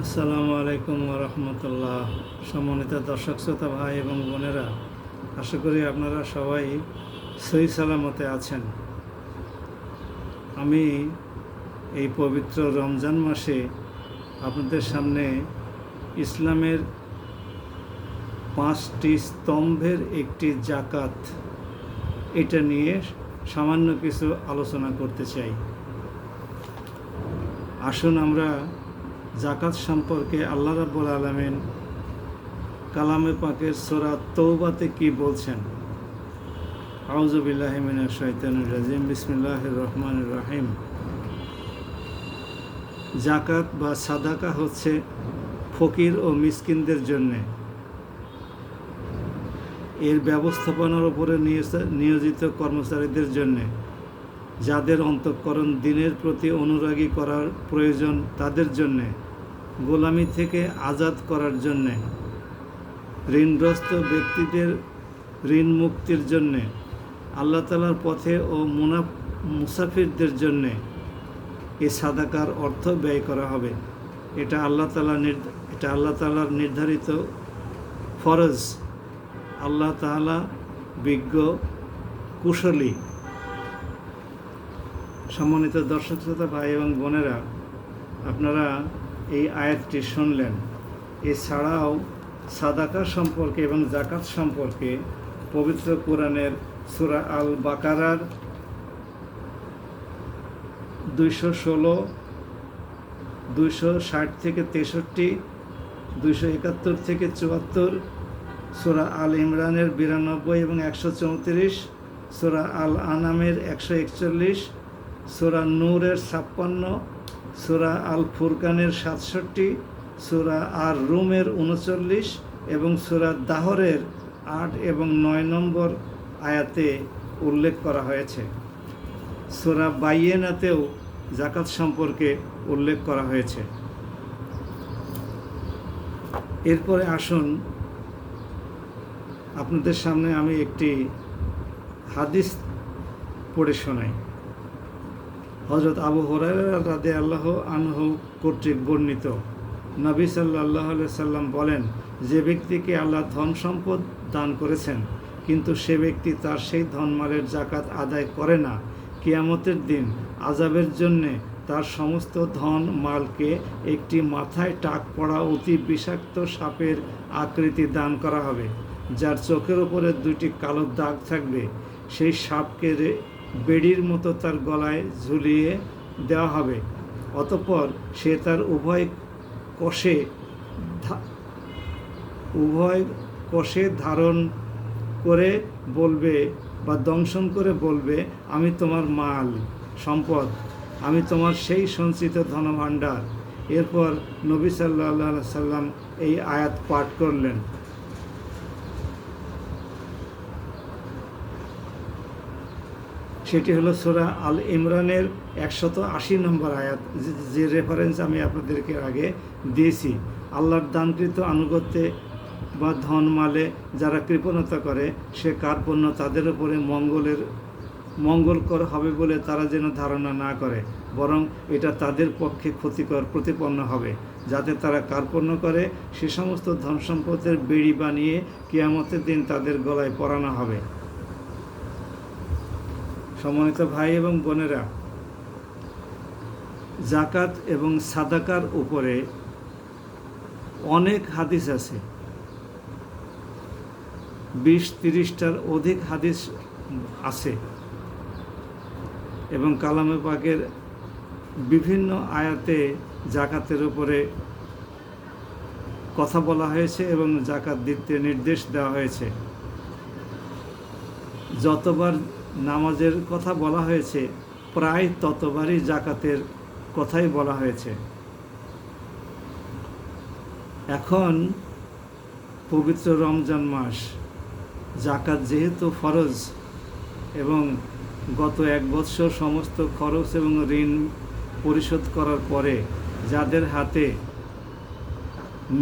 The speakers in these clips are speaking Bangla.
আসসালামু আলাইকুম রহমতুল্লাহ। সম্মানিত দর্শক শ্রোতা ভাই এবং বোনেরা, আশা করি আপনারা সবাই সহি সালামতে আছেন। আমি এই পবিত্র রমজান মাসে আপনাদের সামনে ইসলামের 5টি স্তম্ভের একটি জাকাত, এটা নিয়ে সামান্য কিছু আলোচনা করতে চাই। আসুন আমরা জাকাত সম্পর্কে আল্লাহ রাব্বুল আলামিন কালামে পাকের সূরা তওবাতে কি বলছেন। আউযু বিল্লাহি মিনাশ শাইতানির রাজিম, বিসমিল্লাহির রহমানির রহিম। জাকাত বা সাদাকা হচ্ছে ফকির ও মিসকিনদের জন্য, এর ব্যবস্থাপনার উপরে নিয়োজিত কর্মচারীদের জন্য, যাদের অন্তঃকরণ দিনের প্রতি অনুরাগী করার প্রয়োজন তাদের জন্যে, গোলামি থেকে আজাদ করার জন্যে, ঋণগ্রস্ত ব্যক্তিদের ঋণ মুক্তির জন্যে, আল্লাহ তাআলার পথে ও মুসাফিরদের জন্যে এই সাদাকার অর্থ ব্যয় করা হবে। এটা আল্লাহ তাআলার নির্ধারিত ফরজ। আল্লাহ তাআলা বিজ্ঞ, কুশলী। সম্মানিত দর্শক শ্রোতা ভাই এবং বোনেরা, আপনারা এই আয়াতটি শুনলেন। এছাড়াও সাদাকা সম্পর্কে এবং জাকাত সম্পর্কে পবিত্র কোরআনের সূরা আল বাকারার 216, 260 থেকে 63, 271 থেকে 74, সূরা আল ইমরানের 92 এবং 134, সূরা আল আনামের 141, সূরা নূরের 56, সূরা আল ফুরকানের 67, সূরা আর রুমের 39 এবং সূরা দাহরের 8 এবং 9 নম্বর আয়াতে উল্লেখ করা হয়েছে। সূরা বাইয়েনাতেও জাকাত সম্পর্কে উল্লেখ করা হয়েছে। এরপরে আসুন আপনাদের সামনে আমি একটি হাদিস পড়ে শোনাই। হযরত আবু হুরায়রা রাদিয়াল্লাহু আনহু কর্তৃক বর্ণিত, নবী সাল্লাল্লাহু আলাইহি সাল্লাম বলেন, যে ব্যক্তিকে আল্লাহ ধন সম্পদ দান করেছেন কিন্তু সে ব্যক্তি তার সেই ধনমালের জাকাত আদায় করে না, কিয়ামতের দিন আযাবের জন্যে তার সমস্ত ধন মালকে একটি মাথায় টাক পড়া অতি বিষাক্ত সাপের আকৃতি দান করা হবে, যার চোখের ওপরে 2টি কালো দাগ থাকবে। সেই সাপকে বেড়ির মতো তার গলায় ঝুলিয়ে দেওয়া হবে। অতঃপর সে তার উভয় কষে ধারণ করে বলবে বা দংশন করে বলবে, আমি তোমার মাল সম্পদ, আমি তোমার সেই সঞ্চিত ধনভাণ্ডার। এরপর নবী সাল্লাল্লাহু আলাইহি সাল্লাম এই আয়াত পাঠ করলেন। সেটি হলো সূরা আল ইমরানের 180 নম্বর আয়াত, যে রেফারেন্স আমি আপনাদেরকে আগে দিয়েছি। আল্লাহর দানকৃত আনুগত্যে বা ধনমালে যারা কৃপণতা করে, সে কার্পণ্য তাদের উপরে মঙ্গলকর হবে বলে তারা যেন ধারণা না করে, বরং এটা তাদের পক্ষে ক্ষতিকর প্রতিপন্ন হবে। যাতে তারা কার্পণ্য করে, সে সমস্ত ধন সম্পদের বেড়ি বানিয়ে কিয়ামতের দিন তাদের গলায় পরানো হবে। সম্মানিত ভাই এবং বোনেরা, জাকাত এবং সাদাকার উপরে অনেক হাদিস আছে, 20-30টার অধিক হাদিস আছে এবং কালামে পাকের বিভিন্ন আয়াতে জাকাতের উপরে কথা বলা হয়েছে এবং জাকাত দিতে নির্দেশ দেওয়া হয়েছে। যতবার নামাজের কথা বলা হয়েছে, প্রায় ততবারই জাকাতের কথাই বলা হয়েছে। এখন পবিত্র রমজান মাস, জাকাত যেহেতু ফরজ এবং গত 1 বৎসর সমস্ত খরচ এবং ঋণ পরিশোধ করার পরে যাদের হাতে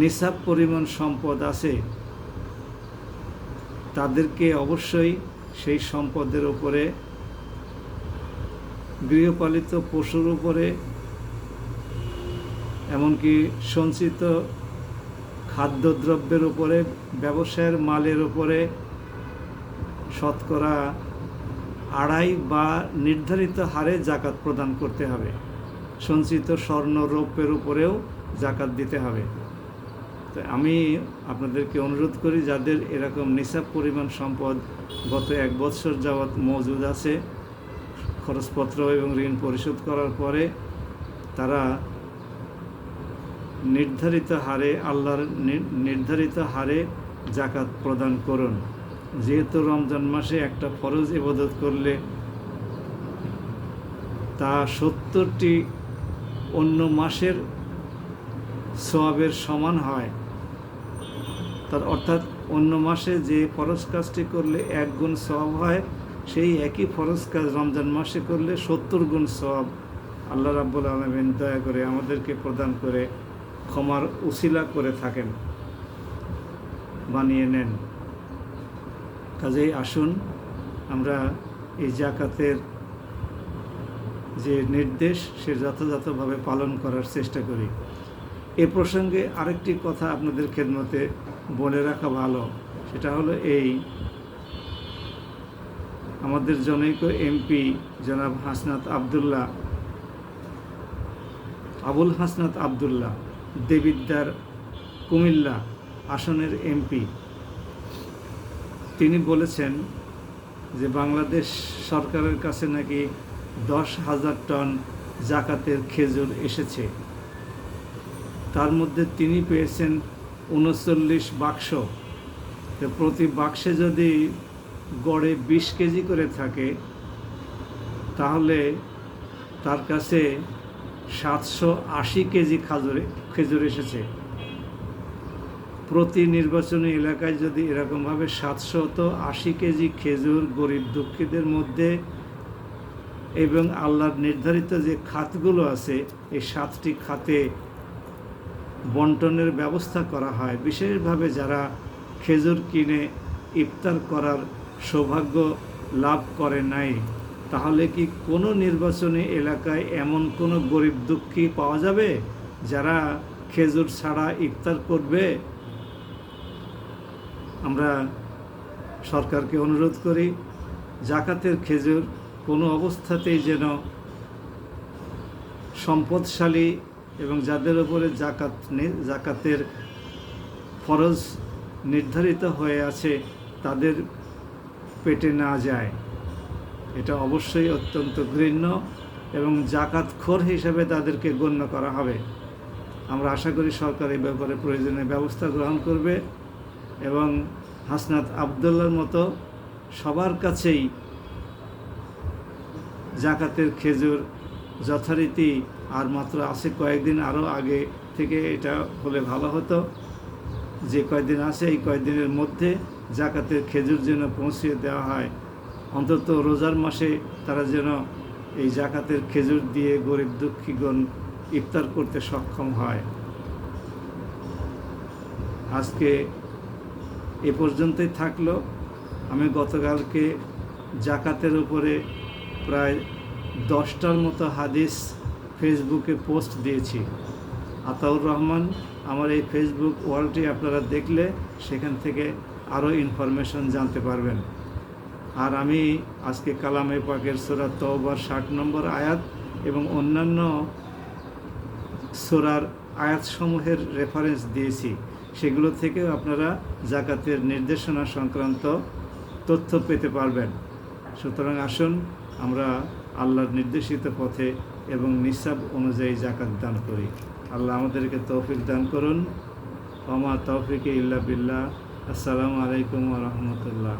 নিসাব পরিমাণ সম্পদ আছে, তাদেরকে অবশ্যই সেই সম্পদের উপরে, গৃহপালিত পশুর উপরে এমনকি সঞ্চিত খাদ্যদ্রব্যের উপরে, ব্যবসায়ের মালের উপরে শতকরা 2.5 বা নির্ধারিত হারে জাকাত প্রদান করতে হবে। সঞ্চিত স্বর্ণ রৌপ্যের উপরেও জাকাত দিতে হবে। তো আমি আপনাদেরকে অনুরোধ করি, যাদের এরকম নিসাব পরিমাণ সম্পদ গত 1 বছর যাবৎ মজুদ আছে, খরচপত্র এবং ঋণ পরিশোধ করার পরে, তারা নির্ধারিত হারে, আল্লাহর নির্ধারিত হারে জাকাত প্রদান করুন। যেহেতু রমজান মাসে একটা ফরজ ইবাদত করলে তা 70টি অন্য মাসের সওয়াবের সমান হয়। তার অর্থাৎ অন্য মাসে যে ফরজ কাজটি করলে 1 গুণ সওয়াব হয়, সেই একই ফরজ কাজ রমজান মাসে করলে 70 গুণ সওয়াব আল্লাহ রাব্বুল আলামিন দয়া করে আমাদেরকে প্রদান করে ক্ষমার উসিলা করে থাকেন, বানিয়ে নেন। কাজেই আসুন আমরা এই জাকাতের যে নির্দেশ সে যথাযথভাবে পালন করার চেষ্টা করি। এ প্রসঙ্গে আরেকটি কথা আপনাদের খেদমতে বলে রাখা ভালো, সেটা হলো এই, আমাদের জনৈক এমপি জনাব আবুল হাসনাত আবদুল্লাহ, দেবিদ্দার কুমিল্লা আসনের এমপি, তিনি বলেছেন যে বাংলাদেশ সরকারের কাছে নাকি 10,000 টন জাকাতের খেজুর এসেছে। তার মধ্যে তিনি পেয়েছেন 39 বাক্স। প্রতি বাক্সে যদি গড়ে 20 কেজি করে থাকে, তাহলে তার কাছে 780 কেজি খেজুর এসেছে। প্রতি নির্বাচনী এলাকায় যদি এরকমভাবে 780 কেজি খেজুর গরিব দুঃখীদের মধ্যে এবং আল্লাহর নির্ধারিত যে খাতগুলো আছে, এই 7টি খাতে বন্টনের ব্যবস্থা করা হয়, বিশেষভাবে যারা খেজুর কিনে ইফতার করার সৌভাগ্য লাভ করে নাই, তাহলে কি কোনো নির্বাচনী এলাকায় এমন কোনো গরিব দুঃখী পাওয়া যাবে যারা খেজুর ছাড়া ইফতার করবে? আমরা সরকারকে অনুরোধ করি, জাকাতের খেজুর কোনো অবস্থাতেই যেন সম্পদশালী এবং যাদের উপরে জাকাতের ফরজ নির্ধারিত হয়ে আছে তাদের পেটে না যায়। এটা অবশ্যই অত্যন্ত ঘৃণ্য এবং জাকাতখোর হিসেবে তাদেরকে গণ্য করা হবে। আমরা আশা করি সরকার এই ব্যাপারে প্রয়োজনীয় ব্যবস্থা গ্রহণ করবে এবং হাসনাত আবদুল্লাহর মতো সবার কাছেই জাকাতের খেজুর যথারীতি, আর মাত্র আছে কয়েকদিন, আরও আগে থেকে এটা হলে ভালো হতো, যে কয়েকদিন আছে এই কয়েকদিনের মধ্যে জাকাতের খেজুর যেন পৌঁছিয়ে দেওয়া হয়। অন্তত রোজার মাসে তারা যেন এই জাকাতের খেজুর দিয়ে গরিব দুঃখীগণ ইফতার করতে সক্ষম হয়। আজকে এ পর্যন্তই থাকলো। আমি গতকালকে জাকাতের উপরে প্রায় 10টার মতো হাদিস ফেসবুকে পোস্ট দিয়েছি। আতাউর রহমান আমার এই ফেসবুক ওয়ালটি আপনারা দেখলে সেখান থেকে আরও ইনফরমেশন জানতে পারবেন। আর আমি আজকে কালামে পাকের সূরা তওবার 60 নম্বর আয়াত এবং অন্যান্য সূরার আয়াতসমূহের রেফারেন্স দিয়েছি, সেগুলো থেকেও আপনারা জাকাতের নির্দেশনা সংক্রান্ত তথ্য পেতে পারবেন। সুতরাং আসুন আমরা আল্লাহর নির্দেশিত পথে এবং নিসাব অনুযায়ী জাকাত দান করি। আল্লাহ আমাদেরকে তৌফিক দান করুন। ওয়া মা তৌফিকে ইল্লা বিল্লাহ। আসসালামু আলাইকুম ওয়া রাহমাতুল্লাহ।